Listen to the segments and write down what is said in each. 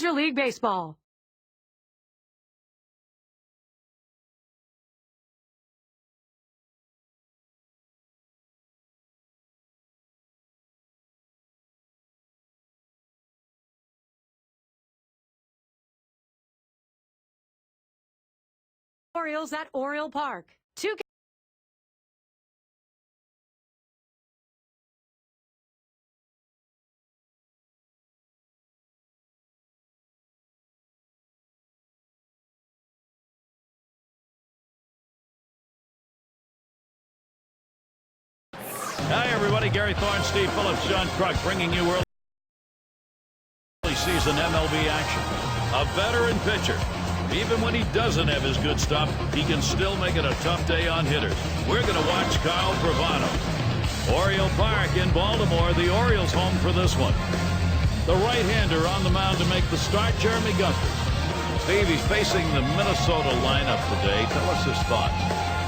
Major League Baseball. Orioles at Oriole Park. Hi, everybody. Gary Thorne, Steve Phillips, John Kruk bringing you early season MLB action. A veteran pitcher. Even when he doesn't have his good stuff, he can still make it a tough day on hitters. We're going to watch Kyle Bravano. Oriole Park in Baltimore. The Orioles home for this one. The right-hander on the mound to make the start, Jeremy Guthrie. Steve, he's facing the Minnesota lineup today. Tell us his thoughts.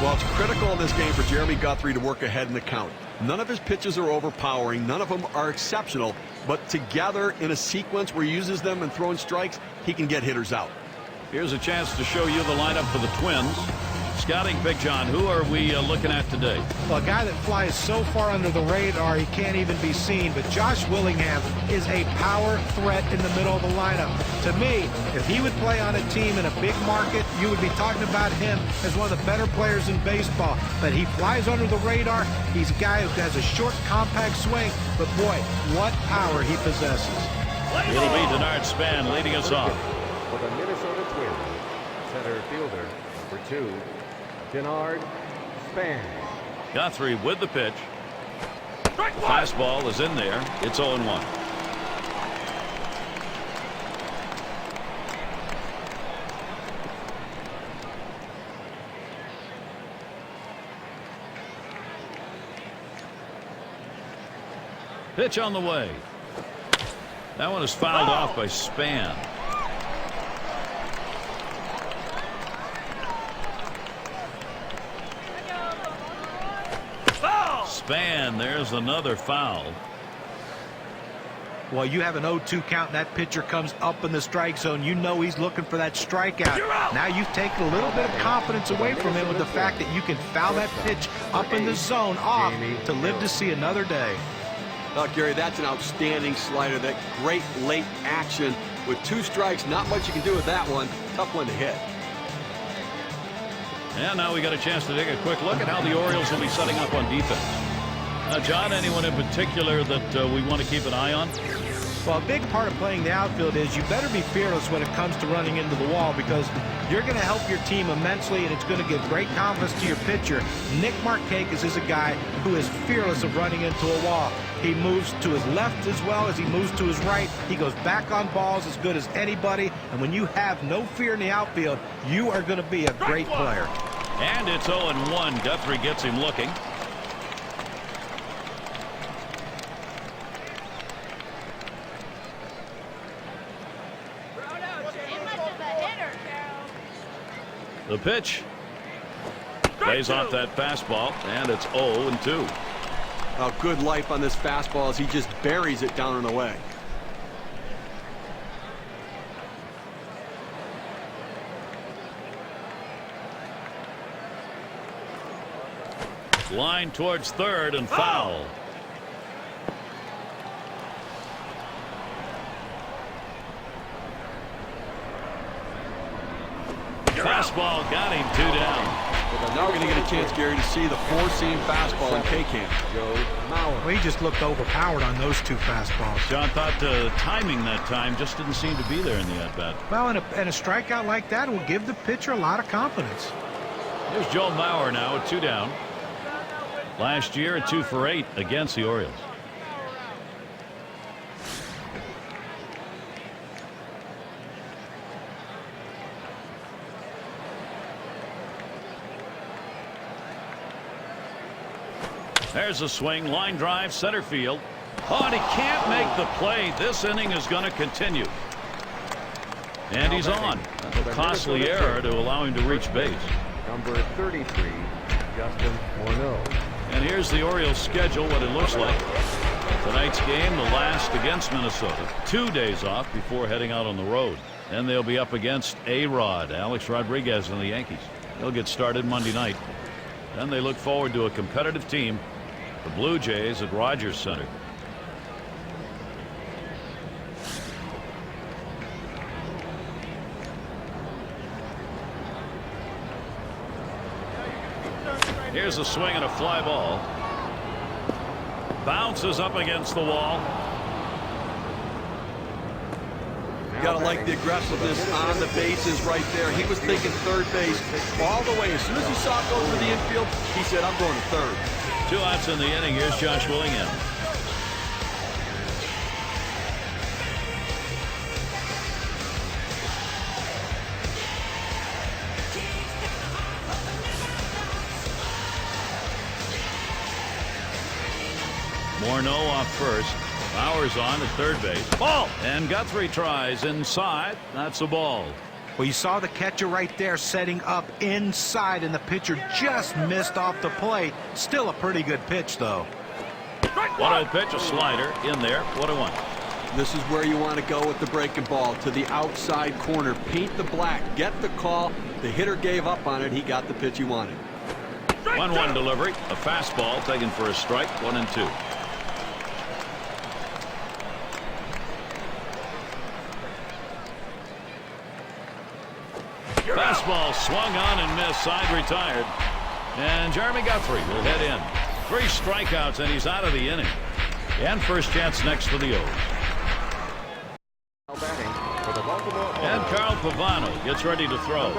Well, it's critical in this game for Jeremy Guthrie to work ahead in the count. None of his pitches are overpowering. None of them are exceptional. But together in a sequence where he uses them and throwing strikes, he can get hitters out. Here's a chance to show you the lineup for the Twins. Scouting pick, John. Who are we looking at today? Well, a guy that flies so far under the radar he can't even be seen, but Josh Willingham is a power threat in the middle of the lineup. To me, if he would play on a team in a big market, you would be talking about him as one of the better players in baseball. But he flies under the radar. He's a guy who has a short, compact swing, but boy, what power he possesses. It'll be Denard Span leading us off. For the Minnesota Twins, center fielder, number 2, Denard Span. Guthrie with the pitch. Fastball is in there. It's 0-1. Pitch on the way. That one is fouled off by Span. Span, there's another foul. Well, you have an 0-2 count and that pitcher comes up in the strike zone. You know he's looking for that strikeout. Now you've taken a little bit of confidence away from him with the fact that you can foul that pitch up in the zone off to live to see another day. Oh, Gary, that's an outstanding slider. That great late action with 2 strikes. Not much you can do with that one. Tough one to hit. And now we got a chance to take a quick look at how the Orioles will be setting up on defense. John, anyone in particular that we want to keep an eye on? Well, a big part of playing the outfield is you better be fearless when it comes to running into the wall, because you're going to help your team immensely and it's going to give great confidence to your pitcher. Nick Markakis is a guy who is fearless of running into a wall. He moves to his left as well as he moves to his right. He goes back on balls as good as anybody, and when you have no fear in the outfield, you are going to be a great player. And it's 0-1. Guthrie gets him looking. The pitch lays off that fastball, and it's 0-2. A good life on this fastball as he just buries it down and away. Line towards third and foul. Fastball got him 2 down. Now we're going to get a chance, Gary, to see the 4-seam fastball in K-Camp. Well, he just looked overpowered on those 2 fastballs. John thought timing that time just didn't seem to be there in the at-bat. Well, and a strikeout like that will give the pitcher a lot of confidence. Here's Joe Mauer now at 2 down. Last year at 2 for 8 against the Orioles. There's a swing, line drive, center field. Oh, and he can't make the play. This inning is going to continue. And he's on. That's a costly error to allow him to reach base. Number 33, Justin Morneau. And here's the Orioles schedule, what it looks like. Tonight's game, the last against Minnesota. 2 days off before heading out on the road. And they'll be up against A-Rod, Alex Rodriguez and the Yankees. They'll get started Monday night. Then they look forward to a competitive team, the Blue Jays at Rogers Center. Here's a swing and a fly ball. Bounces up against the wall. You gotta like the aggressiveness on the bases right there. He was thinking third base all the way. As soon as he saw it go to the infield, he said, I'm going to third. 2 outs in the inning. Here's Josh Willingham. Morneau off first. Bauer's on at third base. Ball! And Guthrie tries inside. That's a ball. Well, you saw the catcher right there setting up inside, and the pitcher just missed off the plate. Still a pretty good pitch, though. 1-0 pitch, a slider in there. 1-1. This is where you want to go with the breaking ball, to the outside corner. Paint the black. Get the call. The hitter gave up on it. He got the pitch he wanted. 1-1 delivery. A fastball taken for a strike. 1-2. Fastball swung on and missed. Side retired. And Jeremy Guthrie will head in. 3 strikeouts and he's out of the inning. And first chance next for the O's. For the Baltimore Orioles, And Carl Pavano gets ready to throw.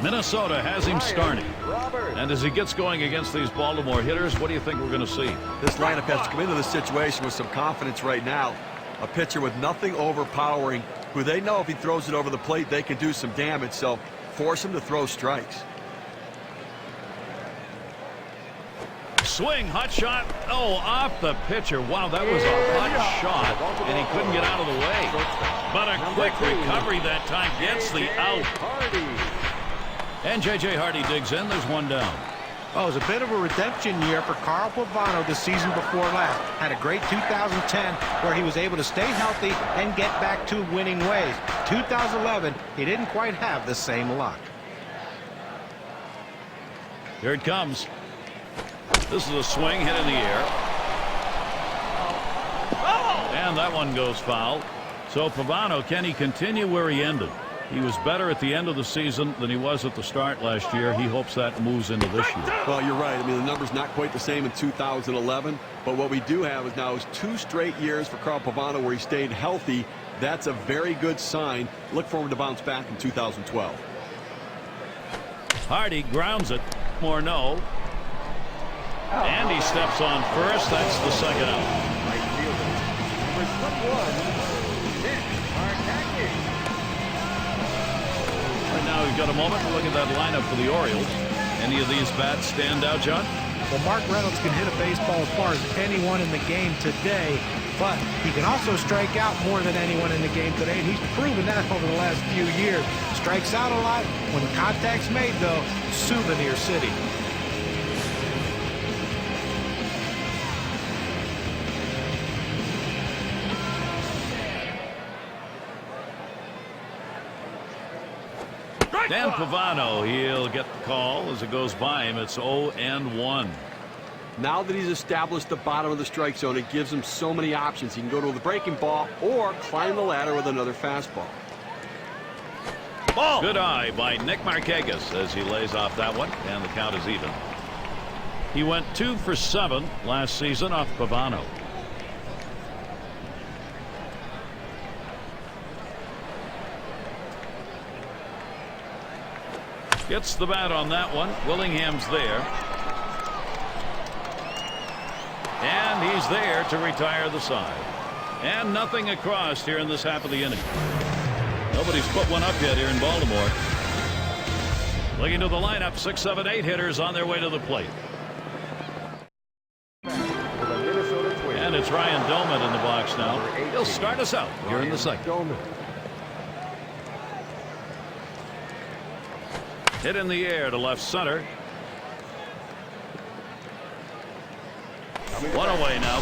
Minnesota has him starting. And as he gets going against these Baltimore hitters, what do you think we're going to see? This lineup has to come into this situation with some confidence right now. A pitcher with nothing overpowering, who they know if he throws it over the plate, they can do some damage. So force him to throw strikes. Swing, hot shot. Oh, off the pitcher. Wow, that was a hot shot, and he couldn't get out of the way. But a quick recovery that time gets the out. And J.J. Hardy digs in. There's 1 down. Oh, it was a bit of a redemption year for Carl Pavano the season before last. Had a great 2010 where he was able to stay healthy and get back to winning ways. 2011, he didn't quite have the same luck. Here it comes. This is a swing hit in the air. And that one goes foul. So Pavano, can he continue where he ended? He was better at the end of the season than he was at the start last year. He hopes that moves into this year. Well, you're right. I mean, the number's not quite the same in 2011, but what we do have is now 2 straight years for Carl Pavano where he stayed healthy. That's a very good sign. Look for him to bounce back in 2012. Hardy grounds it. Morneau. And he steps on first. That's the second out. Right fielder, number 21, Right now we've got a moment to look at that lineup for the Orioles. Any of these bats stand out, John? Well, Mark Reynolds can hit a baseball as far as anyone in the game today, but he can also strike out more than anyone in the game today, and he's proven that over the last few years. Strikes out a lot. When contact's made, though, Souvenir City. Dan Pavano, he'll get the call as it goes by him. It's 0-1. Now that he's established the bottom of the strike zone, it gives him so many options. He can go to the breaking ball or climb the ladder with another fastball. Ball. Good eye by Nick Markakis as he lays off that one, and the count is even. He went 2 for 7 last season off Pavano. Gets the bat on that one. Willingham's there. And he's there to retire the side. And nothing across here in this half of the inning. Nobody's put one up yet here in Baltimore. Looking to the lineup, 6, 7, 8 hitters on their way to the plate. And it's Ryan Doman in the box now. He'll start us out here in the second. Hit in the air to left center. One away now.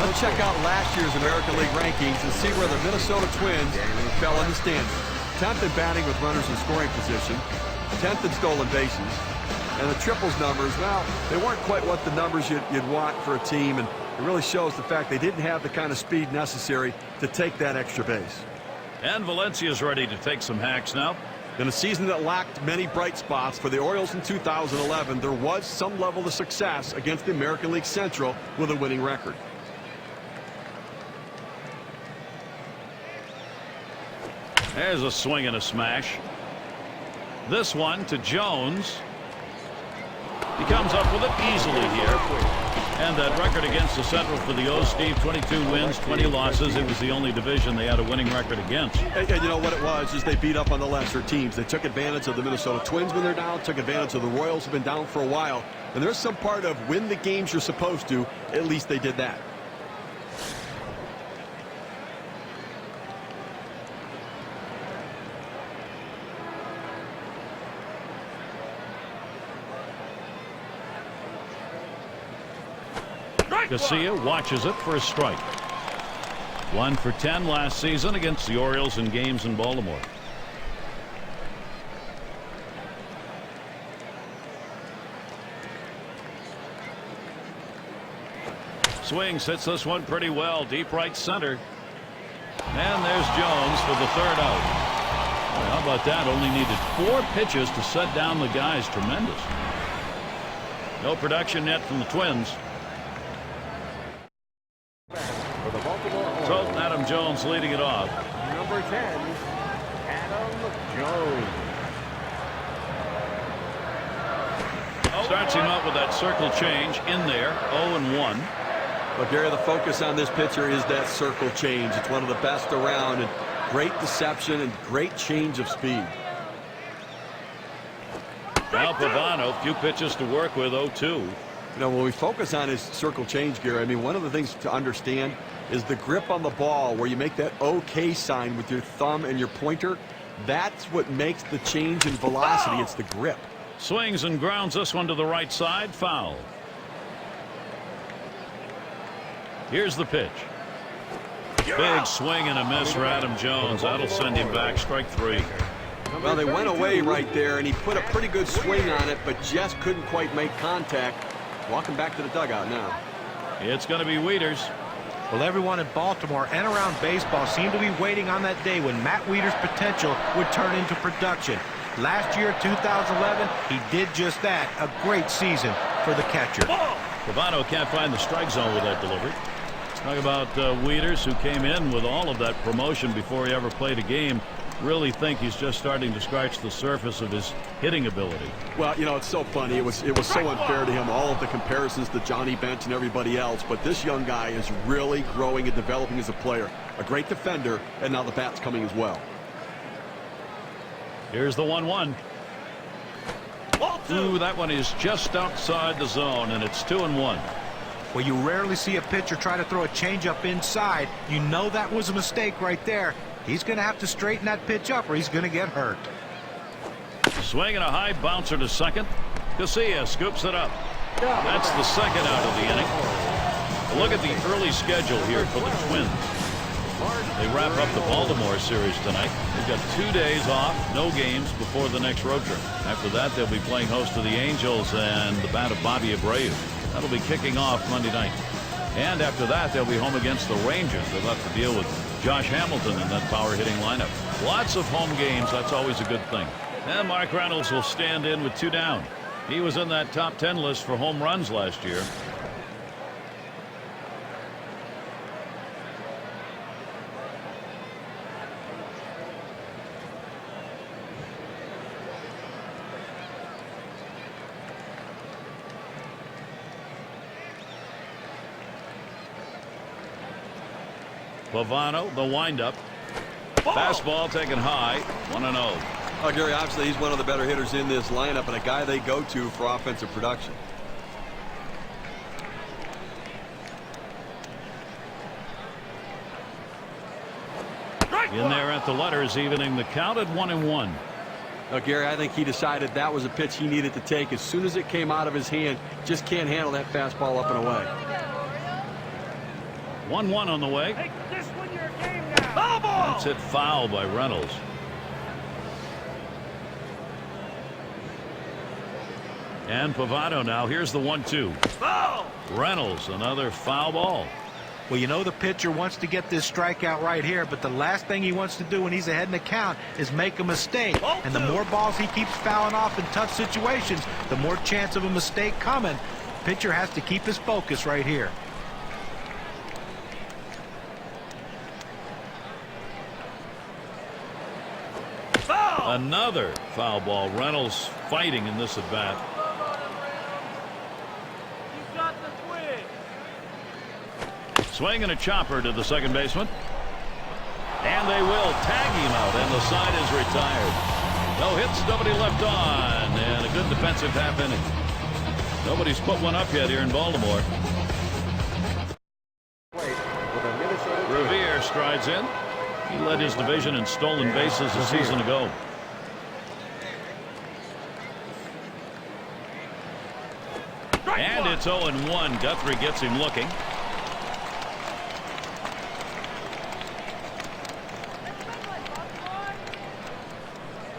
Let's check out last year's American League rankings and see where the Minnesota Twins fell in the standings. 10th in batting with runners in scoring position, 10th in stolen bases, and the triples numbers, well, they weren't quite what the numbers you'd want for a team, and it really shows the fact they didn't have the kind of speed necessary to take that extra base. And Valencia's ready to take some hacks now. In a season that lacked many bright spots for the Orioles in 2011, there was some level of success against the American League Central with a winning record. There's a swing and a smash. This one to Jones. He comes up with it easily here. And that record against the Central for the O's, Steve, 22 wins, 20 losses. It was the only division they had a winning record against. And you know what it was is they beat up on the lesser teams. They took advantage of the Minnesota Twins when they're down, took advantage of the Royals who've been down for a while. And there's some part of win the games you're supposed to. At least they did that. Garcia watches it for a strike. 1 for 10 last season against the Orioles in games in Baltimore. Swings, hits this one pretty well, deep right center. And there's Jones for the third out. How about that? Only needed 4 pitches to set down the guys. Tremendous. No production yet from the Twins. For the Baltimore Orioles, So Adam Jones leading it off. number 10, Adam Jones. Starts him up with that circle change in there. 0-1. But Gary, the focus on this pitcher is that circle change. It's one of the best around, and great deception and great change of speed. Now Pavano, few pitches to work with. 0-2. You know, when we focus on his circle change, Gary, I mean, one of the things to understand is the grip on the ball, where you make that OK sign with your thumb and your pointer. That's what makes the change in velocity. It's the grip. Swings and grounds this one to the right side. Foul. Here's the pitch. Big swing and a miss for Adam Jones. That'll send him back. Strike 3. Well, they went away right there, and he put a pretty good swing on it, but just couldn't quite make contact. Walking back to the dugout now. It's going to be Wieters. Well, everyone in Baltimore and around baseball seemed to be waiting on that day when Matt Wieters' potential would turn into production. Last year, 2011, he did just that. A great season for the catcher. Pavano can't find the strike zone with that delivery. Talk about Wieters, who came in with all of that promotion before he ever played a game. Really think he's just starting to scratch the surface of his hitting ability. Well, you know, it's so funny. It was so unfair to him, all of the comparisons to Johnny Bench and everybody else. But this young guy is really growing and developing as a player. A great defender, and now the bat's coming as well. Here's the 1-1. Ooh, that one is just outside the zone, and it's 2-1. Well, you rarely see a pitcher try to throw a changeup inside. You know that was a mistake right there. He's going to have to straighten that pitch up or he's going to get hurt. Swing and a high bouncer to second. Garcia scoops it up. That's the second out of the inning. Look at the early schedule here for the Twins. They wrap up the Baltimore series tonight. They've got 2 days off, no games before the next road trip. After that, they'll be playing host to the Angels and the bat of Bobby Abreu. That'll be kicking off Monday night. And after that, they'll be home against the Rangers. They'll have to deal with Josh Hamilton in that power-hitting lineup. Lots of home games. That's always a good thing. And Mark Reynolds will stand in with 2 down. He was in that top 10 list for home runs last year. Pavano, the windup. Fastball taken high. 1-0. Oh, Gary, obviously he's one of the better hitters in this lineup and a guy they go to for offensive production. In there at the letters, evening the count at 1-1. Now, Gary, I think he decided that was a pitch he needed to take as soon as it came out of his hand. Just can't handle that fastball up and away. 1-1 on the way. Make this one your game now. Foul ball. That's hit foul by Reynolds. And Pavano now. Here's the 1-2. Foul. Reynolds, another foul ball. Well, you know the pitcher wants to get this strikeout right here, but the last thing he wants to do when he's ahead in the count is make a mistake. And the more balls he keeps fouling off in tough situations, the more chance of a mistake coming. Pitcher has to keep his focus right here. Foul. Another foul ball. Reynolds fighting in this at bat. You got the twig. Swing and a chopper to the second baseman. And they will tag him out, and the side is retired. No hits, nobody left on, and a good defensive half inning. Nobody's put one up yet here in Baltimore. Revere strides in. He led his division in stolen bases a season ago. And it's 0-1. Guthrie gets him looking.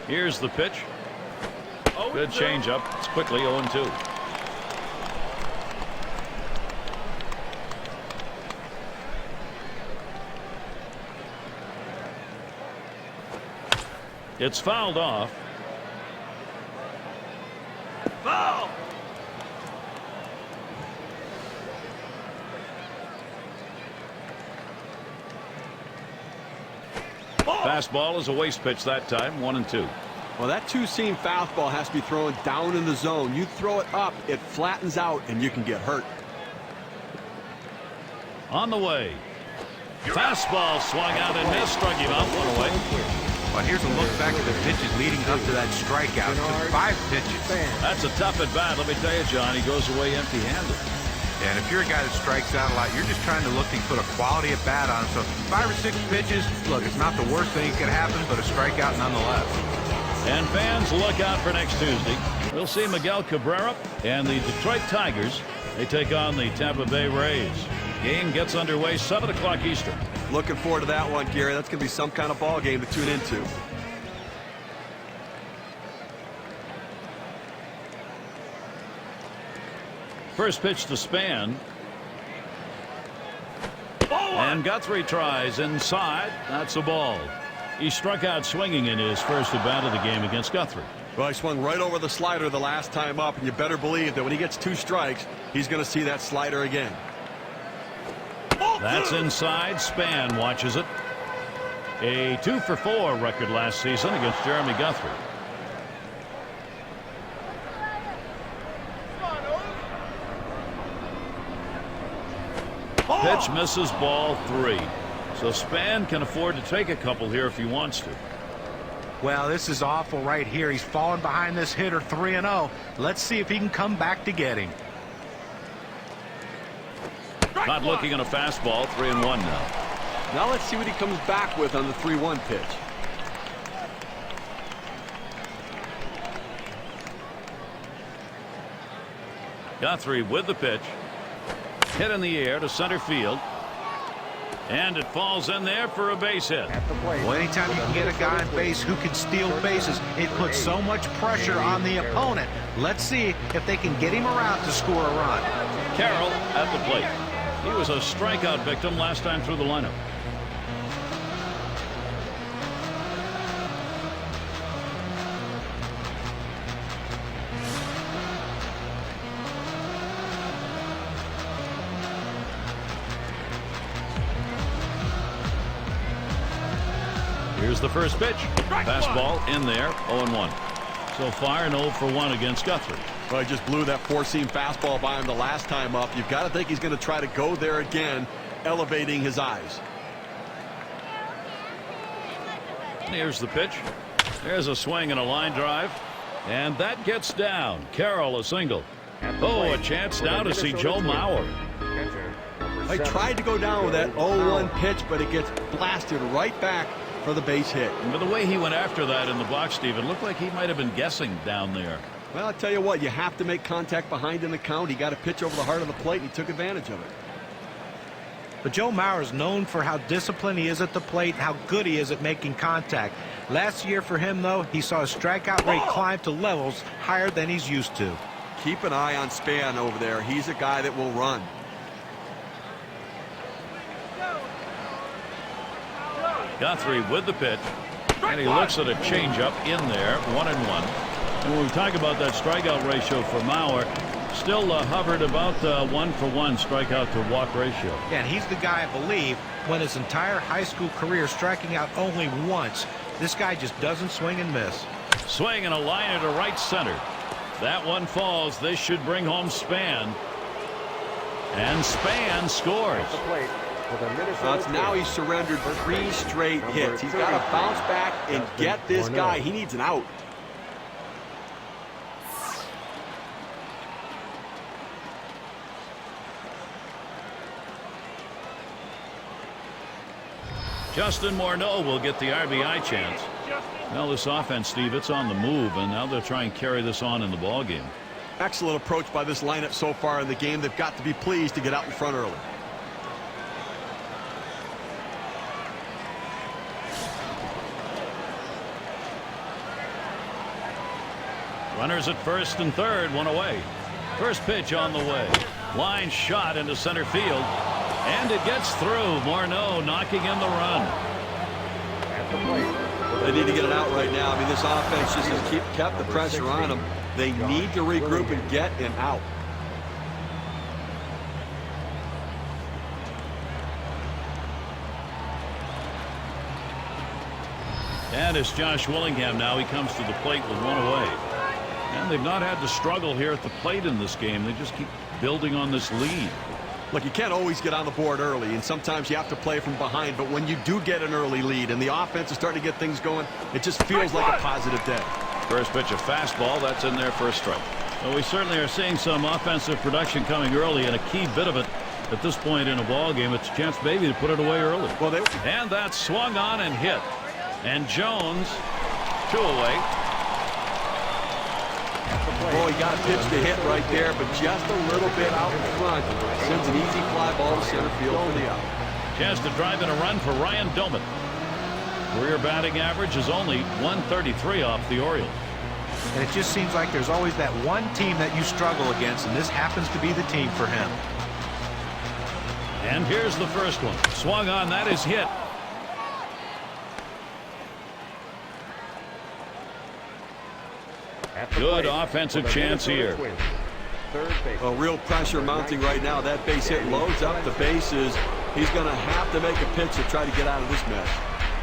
Here's the pitch. Good changeup. It's quickly 0-2. It's fouled off. Foul. Fastball is a waste pitch that time. 1-2. Well, that two-seam fastball has to be thrown down in the zone. You throw it up, it flattens out, and you can get hurt. On the way. Fastball swung out and missed. Struck him out. One away. Well, here's a look back at the pitches leading up to that strikeout. Took 5 pitches. That's a tough at bat. Let me tell you, John. He goes away empty-handed. And if you're a guy that strikes out a lot, you're just trying to look and put a quality at bat on him. So 5 or 6 pitches, look, it's not the worst thing that could happen, but a strikeout nonetheless. And fans, look out for next Tuesday. We'll see Miguel Cabrera and the Detroit Tigers. They take on the Tampa Bay Rays. Game gets underway 7 o'clock Eastern. Looking forward to that one, Gary. That's going to be some kind of ball game to tune into. First pitch to Span. And Guthrie tries inside. That's a ball. He struck out swinging in his first at bat of the game against Guthrie. Well, he swung right over the slider the last time up, and you better believe that when he gets 2 strikes, he's going to see that slider again. That's inside. Span watches it. A 2-for-4 record last season against Jeremy Guthrie. Pitch misses, ball 3. So Span can afford to take a couple here if he wants to. Well, this is awful right here. He's falling behind this hitter 3-0. Let's see if he can come back to get him. Not looking at a fastball. 3-1 now. Now let's see what he comes back with on the 3-1 pitch. Guthrie with the pitch. Hit in the air to center field. And it falls in there for a base hit. Well, anytime you can get a guy on base who can steal bases, it puts so much pressure on the opponent. Let's see if they can get him around to score a run. Carroll at the plate. He was a strikeout victim last time through the lineup. Here's the first pitch. Fastball in there. 0-1. So far, an 0-for-1 against Guthrie. Well, he just blew that 4-seam fastball by him the last time up. You've got to think he's going to try to go there again, elevating his eyes. Here's the pitch. There's a swing and a line drive. And that gets down. Carroll a single. Oh, a chance now to see Joe Mauer. I tried to go down with that 0-1 pitch, but it gets blasted right back for the base hit. But the way he went after that in the box, Steve, it looked like he might have been guessing down there. Well, I'll tell you what, you have to make contact behind in the count. He got a pitch over the heart of the plate, and he took advantage of it. But Joe Mauer is known for how disciplined he is at the plate, how good he is at making contact. Last year for him, though, he saw his strikeout rate climb to levels higher than he's used to. Keep an eye on Span over there. He's a guy that will run. Guthrie with the pitch, and he looks at a changeup in there, 1-1. And when we talk about that strikeout ratio for Mauer, still hovered about 1-for-1 strikeout to walk ratio. Yeah, and he's the guy, I believe, when his entire high school career striking out only once. This guy just doesn't swing and miss. Swing and a liner to right center. That one falls. This should bring home Span. And Span scores. At the plate for the Minnesota Now Twins. he's surrendered 3 straight hits. He's got to bounce back and get this guy. He needs an out. Justin Morneau will get the RBI chance. Now this offense, Steve, it's on the move, and now they'll try and carry this on in the ball game. Excellent approach by this lineup so far in the game. They've got to be pleased to get out in front early. Runners at first and third, one away. First pitch on the way. Line shot into center field. And it gets through. Morneau knocking in the run. At the plate. They need to get it out right now. I mean, this offense just has kept the pressure on them. They need to regroup and get an out. And it's Josh Willingham now. He comes to the plate with one away. And they've not had to struggle here at the plate in this game. They just keep building on this lead. Look, you can't always get on the board early, and sometimes you have to play from behind. But when you do get an early lead and the offense is starting to get things going, it just feels like a positive day. First pitch, a fastball. That's in there for a strike. Well, we certainly are seeing some offensive production coming early, and a key bit of it at this point in a ball game. It's a chance maybe to put it away early. Well, and that's swung on and hit. And Jones, 2 away. Boy, he got a pitch to hit right there, but just a little bit out in front. Sends an easy fly ball to center field for the out. Chance to drive in a run for Ryan Doman. Career batting average is only 133 off the Orioles. And it just seems like there's always that one team that you struggle against, and this happens to be the team for him. And here's the first one. Swung on, that is hit. Good offensive chance here. Third base. Well, real pressure mounting right now. That base hit loads up the bases. He's going to have to make a pitch to try to get out of this mess.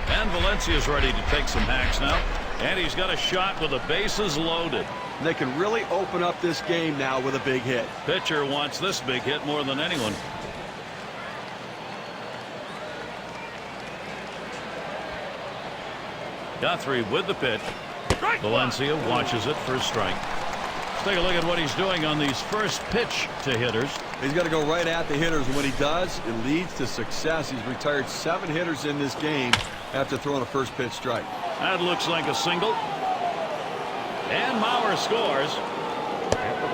And Valencia's ready to take some hacks now. And he's got a shot with the bases loaded. And they can really open up this game now with a big hit. Pitcher wants this big hit more than anyone. Guthrie with the pitch. Valencia watches it for a strike. Let's take a look at what he's doing on these first pitch to hitters. He's got to go right at the hitters, and when he does, it leads to success. He's retired 7 hitters in this game after throwing a first pitch strike. That looks like a single. And Mauer scores.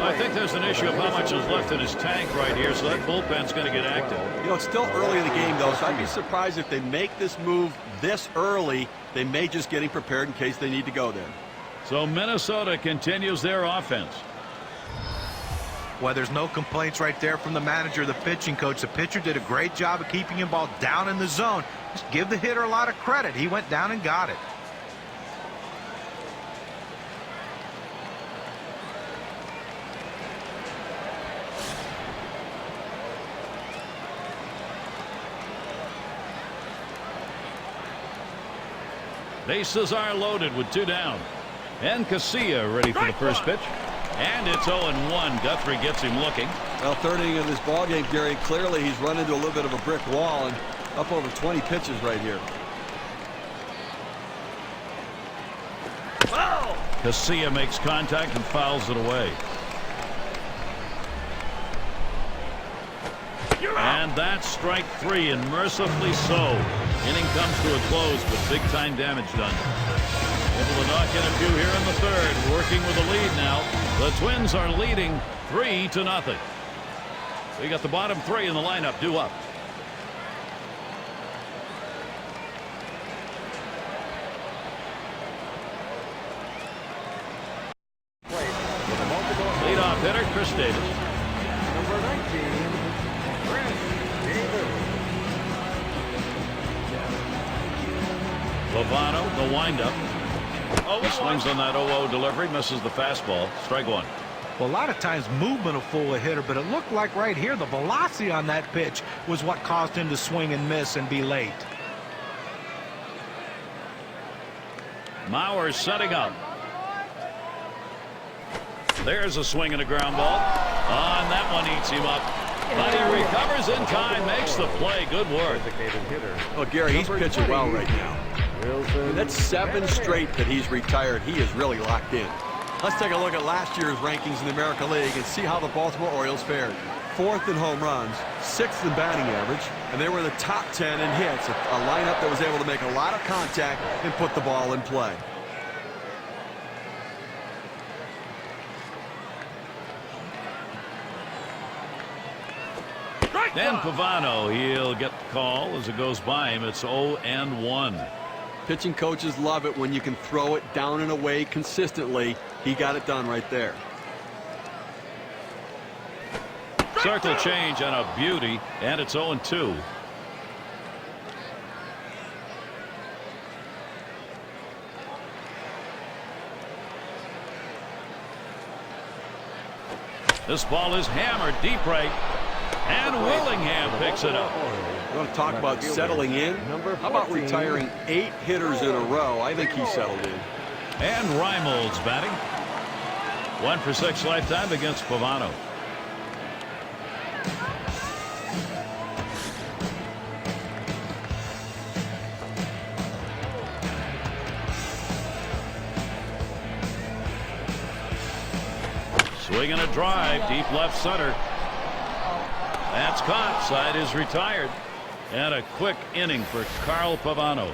I think there's an issue of how much is left in his tank right here, so that bullpen's going to get active. You know, it's still early in the game, though, so I'd be surprised if they make this move this early. They may just get him prepared in case they need to go there. So Minnesota continues their offense. Well, there's no complaints right there from the manager, the pitching coach. The pitcher did a great job of keeping him ball down in the zone. Just give the hitter a lot of credit. He went down and got it. Bases are loaded with 2 down. And Casilla ready for the first pitch. And it's 0-1. Guthrie gets him looking. Well, third inning of this ball game, Gary, clearly he's run into a little bit of a brick wall and up over 20 pitches right here. Foul! Casilla makes contact and fouls it away. And that's strike 3, and mercifully so. Inning comes to a close, but big-time damage done. Able to knock in a few here in the third, working with the lead now. The Twins are leading 3-0. We got the bottom 3 in the lineup due up. hitter, Chris Davis. Number 19, Chris Davis. Lovano, the windup. Oh, he swings on that 0-0 delivery, misses the fastball. Strike one. Well, a lot of times movement will fool a hitter, but it looked like right here the velocity on that pitch was what caused him to swing and miss and be late. Mauer setting up. There's a swing and a ground ball. On that one, eats him up. But he recovers in time, makes the play. Good work. Designated hitter. Well, Gary, he's pitching well right now. Wilson. That's 7 straight that he's retired. He is really locked in. Let's take a look at last year's rankings in the American League and see how the Baltimore Orioles fared. 4th in home runs, 6th in batting average, and they were in the top 10 in hits. A lineup that was able to make a lot of contact and put the ball in play. Dan Pavano, he'll get the call as it goes by him. It's 0-1. Pitching coaches love it when you can throw it down and away consistently. He got it done right there. Circle change and a beauty, and it's 0-2. This ball is hammered deep right, and Willingham picks it up. You want to talk about settling in? How about retiring 8 hitters in a row? I think he settled in. And Reimold's batting. 1 for 6 lifetime against Pavano. Swinging a drive, deep left center. That's caught. Side is retired. And a quick inning for Carl Pavano.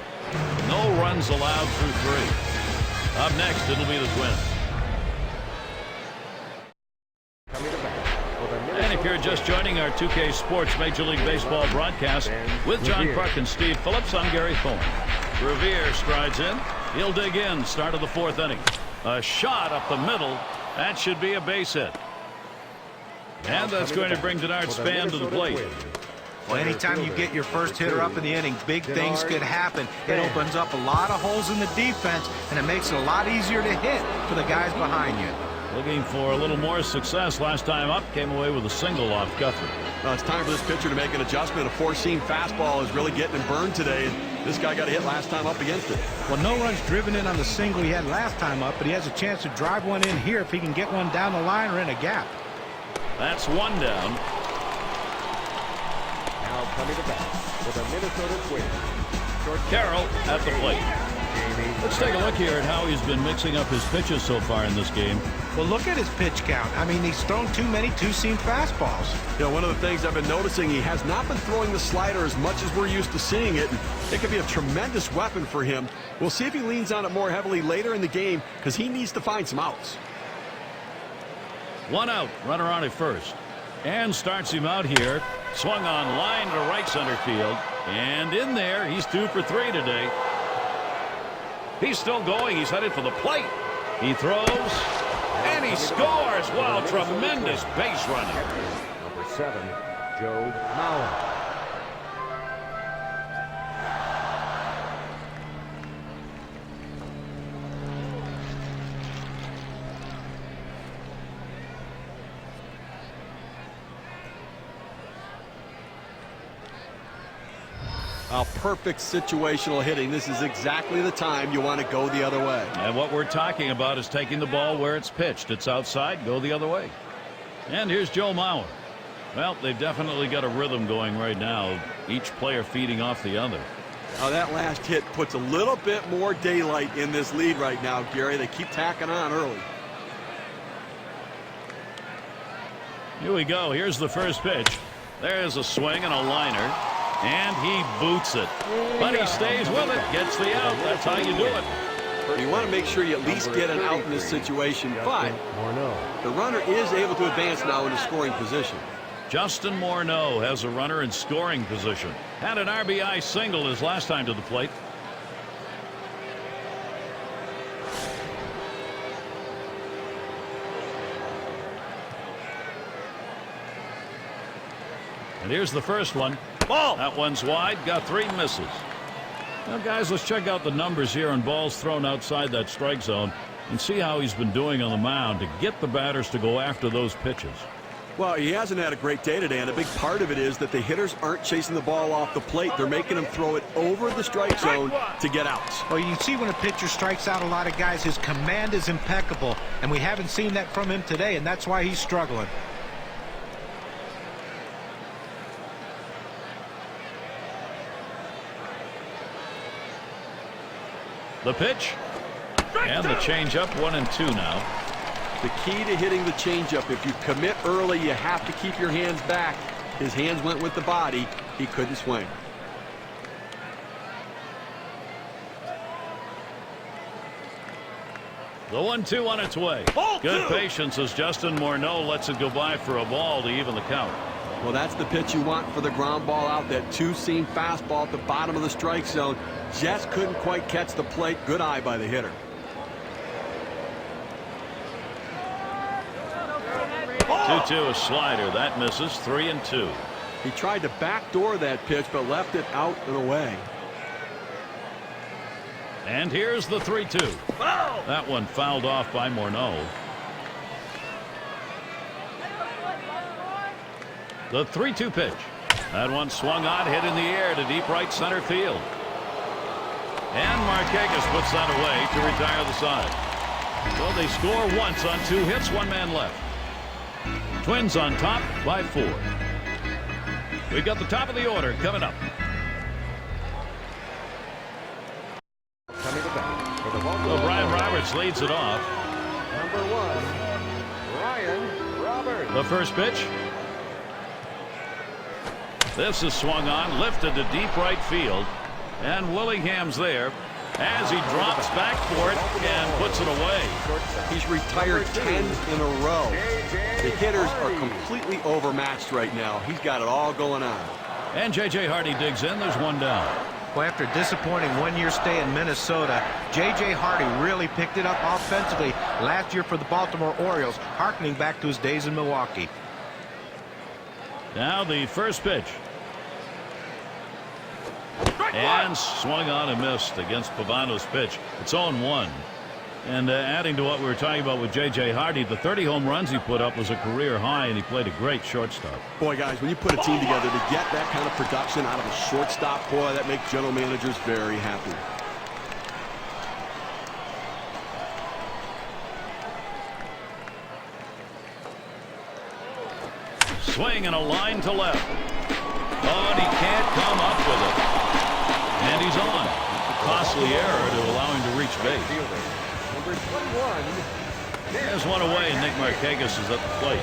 No runs allowed through 3. Up next, it'll be the Twins. And if you're just joining our 2K Sports Major League Baseball broadcast with John Park and Steve Phillips, I'm Gary Thorne. Revere strides in. He'll dig in. Start of the 4th inning. A shot up the middle. That should be a base hit. And that's going to bring Denard Span to the plate. Well, anytime you get your first hitter up in the inning, big things could happen. It opens up a lot of holes in the defense, and it makes it a lot easier to hit for the guys behind you. Looking for a little more success last time up. Came away with a single off Guthrie. Well, it's time for this pitcher to make an adjustment. A 4-seam fastball is really getting him burned today. And this guy got a hit last time up against it. Well, no runs driven in on the single he had last time up, but he has a chance to drive one in here if he can get one down the line or in a gap. That's one down. Now coming to bat for the Minnesota Twins. Carroll at the plate. Let's take a look here at how he's been mixing up his pitches so far in this game. Well, look at his pitch count. I mean, he's thrown too many 2-seam fastballs. You know, one of the things I've been noticing, he has not been throwing the slider as much as we're used to seeing it. And it could be a tremendous weapon for him. We'll see if he leans on it more heavily later in the game because he needs to find some outs. 1 out, runner on at first. And starts him out here. Swung on line to right center field. And in there, he's 2 for 3 today. He's still going. He's headed for the plate. He throws. And he scores. Wow, tremendous base running. Number 7, Joe Mauer. A perfect situational hitting. This is exactly the time you want to go the other way. And what we're talking about is taking the ball where it's pitched. It's outside, go the other way. And here's Joe Mauer. Well, they've definitely got a rhythm going right now. Each player feeding off the other. Now that last hit puts a little bit more daylight in this lead right now, Gary. They keep tacking on early. Here we go. Here's the first pitch. There's a swing and a liner. And he boots it. But he stays with it. Gets the out. That's how you do it. You want to make sure you at least get an out in this situation. But the runner is able to advance now into scoring position. Justin Morneau has a runner in scoring position. Had an RBI single his last time to the plate. And here's the first one. Ball. That one's wide. Got 3 misses. Now, guys, let's check out the numbers here on balls thrown outside that strike zone and see how he's been doing on the mound to get the batters to go after those pitches. Well, he hasn't had a great day today, and a big part of it is that the hitters aren't chasing the ball off the plate. They're making him throw it over the strike zone to get outs. Well, you can see when a pitcher strikes out a lot of guys, his command is impeccable, and we haven't seen that from him today, and that's why he's struggling. The pitch. And the changeup, 1-2 now. The key to hitting the changeup, if you commit early, you have to keep your hands back. His hands went with the body. He couldn't swing. The 1-2 on its way. Good patience as Justin Morneau lets it go by for a ball to even the count. Well, that's the pitch you want for the ground ball out. That two-seam fastball at the bottom of the strike zone. Just couldn't quite catch the plate. Good eye by the hitter. 2-2 a slider. That misses. 3-2. He tried to backdoor that pitch, but left it out and away. And here's the 3-2. That one fouled off by Morneau. The 3-2 pitch. That one swung on, hit in the air to deep right center field. And Markakis puts that away to retire the side. Well, they score once on 2 hits, 1 man left. Twins on top by 4. We've got the top of the order coming up. Coming to bat for the Well, Brian Roberts leads it off. number 1, Ryan Roberts. The first pitch. This is swung on, lifted to deep right field. And Willingham's there as he drops back for it and puts it away. He's retired 10 in a row. The hitters are completely overmatched right now. He's got it all going on. And J.J. Hardy digs in. There's 1 down. Well, after a disappointing 1-year stay in Minnesota, J.J. Hardy really picked it up offensively last year for the Baltimore Orioles, harkening back to his days in Milwaukee. Now the first pitch. And swung on and missed against Pavano's pitch. It's 0-1. And adding to what we were talking about with J.J. Hardy, the 30 home runs he put up was a career high, and he played a great shortstop. Boy, guys, when you put a team together to get that kind of production out of a shortstop, boy, that makes general managers very happy. Swing and a line to left. Oh, and he can't come up with it. And he's on. Costly error to allow him to reach base. Number 21. There's one away, and Nick Markakis is at the plate.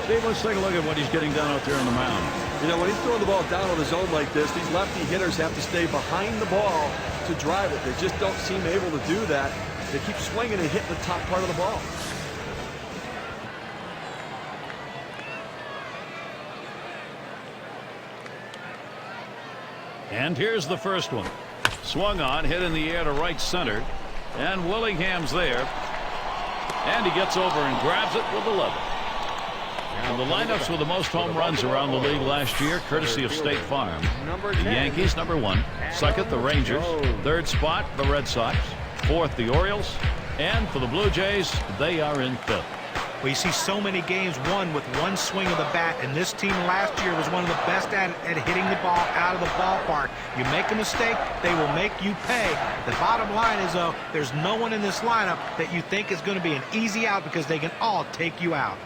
Steve, let's take a look at what he's getting down out there on the mound. You know, when he's throwing the ball down on the zone like this, these lefty hitters have to stay behind the ball to drive it. They just don't seem able to do that. They keep swinging and hitting the top part of the ball. And here's the first one. Swung on, hit in the air to right center. And Willingham's there. And he gets over and grabs it with 11. And the lineups with the most home runs around the league last year, courtesy of State Farm. The Yankees, number 1. Second, the Rangers. Third spot, the Red Sox. Fourth, the Orioles. And for the Blue Jays, they are in 5th. Well, you see so many games won with 1 swing of the bat, and this team last year was one of the best at hitting the ball out of the ballpark. You make a mistake, they will make you pay. The bottom line is, though, there's no one in this lineup that you think is going to be an easy out because they can all take you out.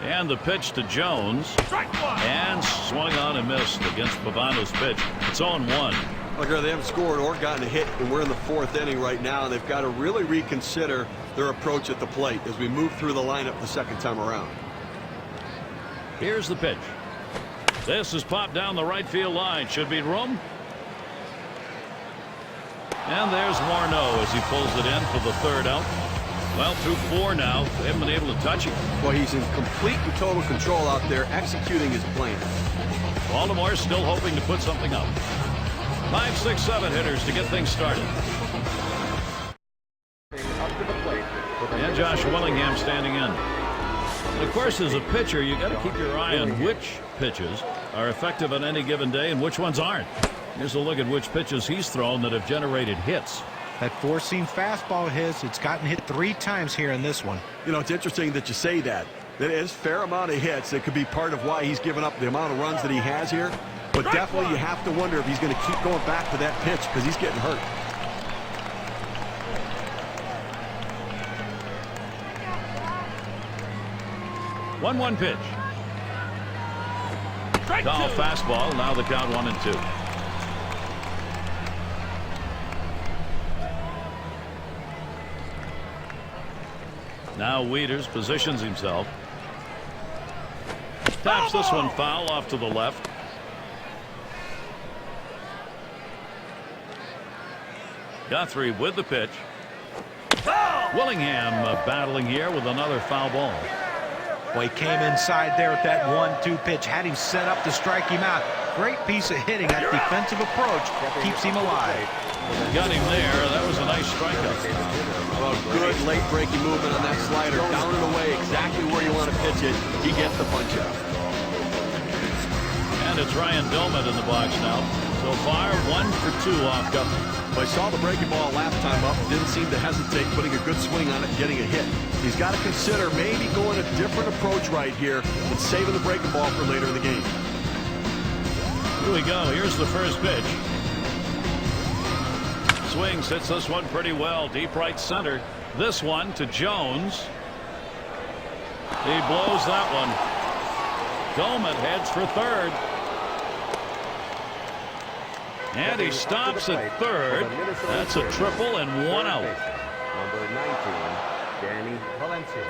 And the pitch to Jones. And swung on and missed against Pavano's pitch. It's 0-1. Look, they haven't scored or gotten a hit, and we're in the 4th inning right now, and they've got to really reconsider their approach at the plate as we move through the lineup the second time around. Here's the pitch. This is popped down the right field line. Should be room. And there's Morneau as he pulls it in for the 3rd out. Well, through 4 now. They haven't been able to touch him. Well, he's in complete and total control out there, executing his plan. Baltimore still hoping to put something up. 5, 6, 7 hitters to get things started. Up to the plate. And Josh Willingham standing in. And of course, as a pitcher, you got to keep your eye on which pitches are effective on any given day and which ones aren't. Here's a look at which pitches he's thrown that have generated hits. That four-seam fastball of his, it's gotten hit 3 times here in this one. You know, it's interesting that you say that. That is a fair amount of hits. That could be part of why he's given up the amount of runs that he has here. But definitely you have to wonder if he's going to keep going back to that pitch because he's getting hurt. One pitch. Foul fastball. Now the count 1-2. Now Wieters positions himself. Taps this one foul off to the left. Guthrie with the pitch. Willingham battling here with another foul ball. Well, he came inside there with that 1-2 pitch, had him set up to strike him out. Great piece of hitting. That defensive approach keeps him alive. Got him there. That was a nice strikeout. Well, good late breaking movement on that slider. Down and away, exactly where you want to pitch it. He gets the punch out. And it's Ryan Doman in the box now. So far, 1 for 2 off Guthrie. I saw the breaking ball last time up. Didn't seem to hesitate putting a good swing on it and getting a hit. He's got to consider maybe going a different approach right here and saving the breaking ball for later in the game. Here we go. Here's the first pitch. Swings, hits this one pretty well. Deep right center. This one to Jones. He blows that one. Doman heads for third. And he stops at third. That's a triple and 1 out. Number 19, Danny Valencia.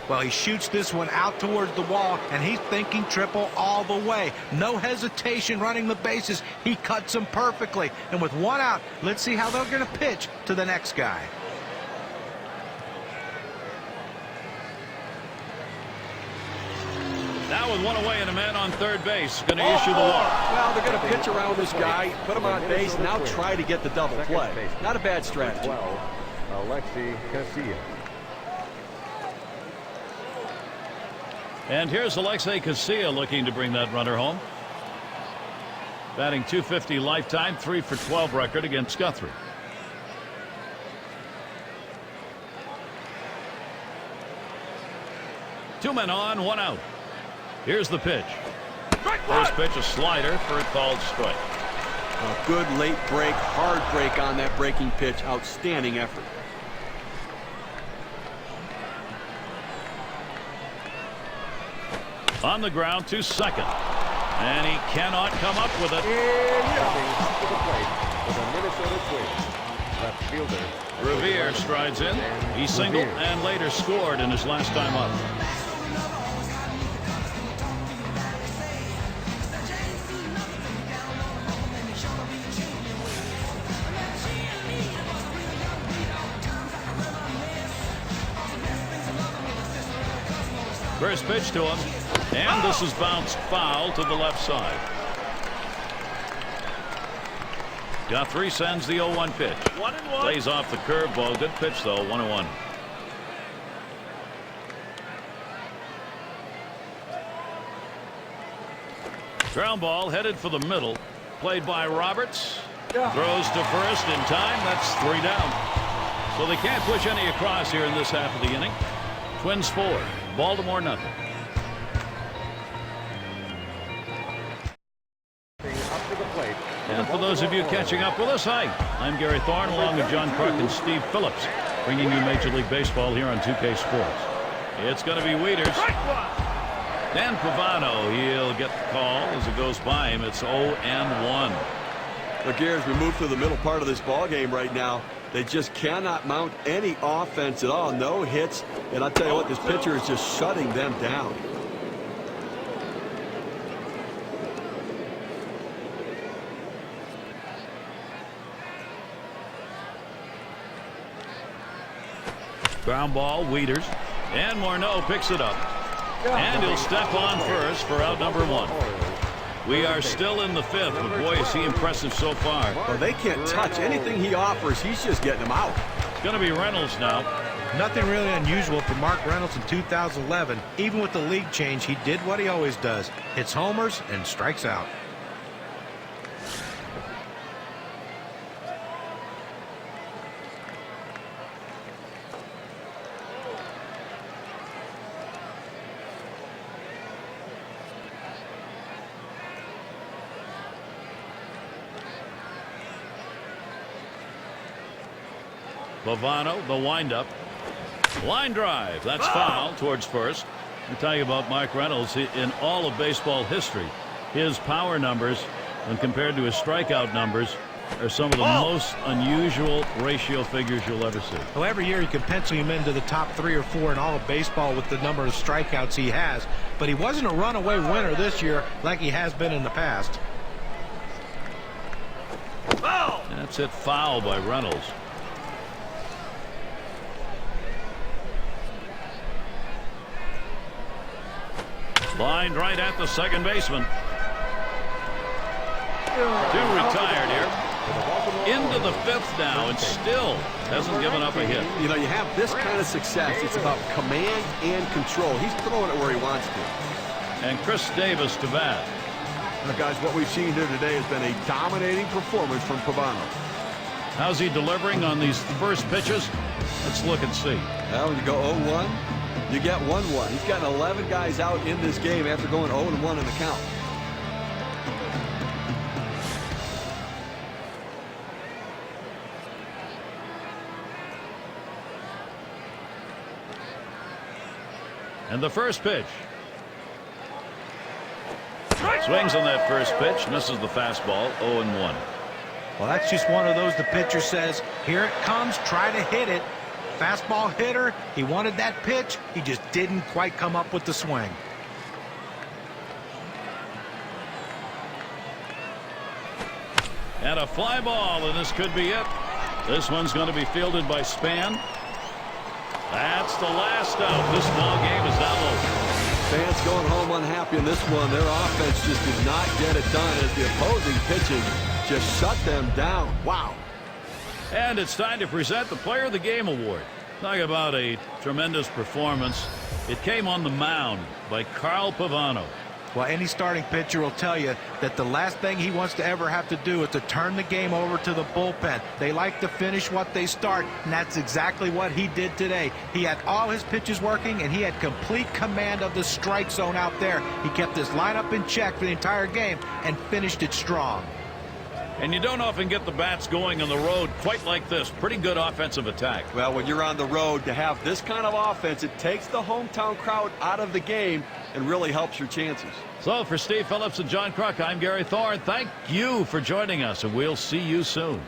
Well, he shoots this one out towards the wall, and he's thinking triple all the way. No hesitation running the bases. He cuts them perfectly. And with 1 out, let's see how they're going to pitch to the next guy. Now with 1 away and a man on third base, going to issue the walk. Well, they're going to pitch around this guy, put him on base, now try to get the double play. Not a bad strategy. 12, Alexi Casilla. And here's Alexei Casilla looking to bring that runner home. Batting .250 lifetime, 3 for 12 record against Guthrie. Two men on, 1 out. Here's the pitch. First pitch, a slider for a called strike. A good late break, hard break on that breaking pitch. Outstanding effort. On the ground to second. And he cannot come up with it. To the plate for the Minnesota Twins. Left fielder. Revere strides in. He singled and later scored in his last time up. First pitch to him. And this is bounced foul to the left side. Guthrie sends the 0-1 pitch. 1-1. Plays off the curveball. Good pitch, though. 1-1. Ground ball headed for the middle. Played by Roberts. Throws to first in time. That's 3 down. So they can't push any across here in this half of the inning. Twins 4. Baltimore nothing. Up to the plate. And for those of you catching up with us, hi, I'm Gary Thorne along with John Kruk and Steve Phillips, bringing you Major League Baseball here on 2K Sports. It's going to be Wieters. Dan Pavano, he'll get the call as it goes by him. It's 0-1. Look here, as we move to the middle part of this ball game right now, they just cannot mount any offense at all. No hits. And I'll tell you what, this pitcher is just shutting them down. Ground ball, Wieters. And Morneau picks it up. And he'll step on first for out number 1. We are still in the 5th, but boy, is he impressive so far. Well, they can't touch anything he offers. He's just getting them out. It's going to be Reynolds now. Nothing really unusual for Mark Reynolds in 2011. Even with the league change, he did what he always does. Hits homers and strikes out. Bovano, the windup. Line drive. That's foul towards first. We're talking about Mark Reynolds. In all of baseball history, his power numbers, when compared to his strikeout numbers, are some of the most unusual ratio figures you'll ever see. Well, every year you can pencil him into the top 3 or 4 in all of baseball with the number of strikeouts he has. But he wasn't a runaway winner this year like he has been in the past. That's it, foul by Reynolds. Lined right at the second baseman. 2 retired here. Into the 5th now, and still hasn't given up a hit. You know, you have this kind of success. It's about command and control. He's throwing it where he wants to. And Chris Davis to bat. Now, guys, what we've seen here today has been a dominating performance from Pavano. How's he delivering on these first pitches? Let's look and see. Well, when you go 0-1, you get 1-1. He's gotten 11 guys out in this game after going 0-1 in the count. And the first pitch. Swings on that first pitch, misses the fastball, 0-1. Well, that's just one of those the pitcher says, here it comes, try to hit it. Fastball hitter, he wanted that pitch, he just didn't quite come up with the swing. And a fly ball, and this could be it. This one's going to be fielded by Span. That's the last out. This ball game is now over. Fans going home unhappy in this one. Their offense just did not get it done as the opposing pitching just shut them down. Wow. And it's time to present the Player of the Game award. Talk about a tremendous performance. It came on the mound by Carl Pavano. Well, any starting pitcher will tell you that the last thing he wants to ever have to do is to turn the game over to the bullpen. They like to finish what they start, and that's exactly what he did today. He had all his pitches working, and he had complete command of the strike zone out there. He kept his lineup in check for the entire game and finished it strong. And you don't often get the bats going on the road quite like this. Pretty good offensive attack. Well, when you're on the road, to have this kind of offense, it takes the hometown crowd out of the game and really helps your chances. So for Steve Phillips and John Kruk, I'm Gary Thorne. Thank you for joining us, and we'll see you soon.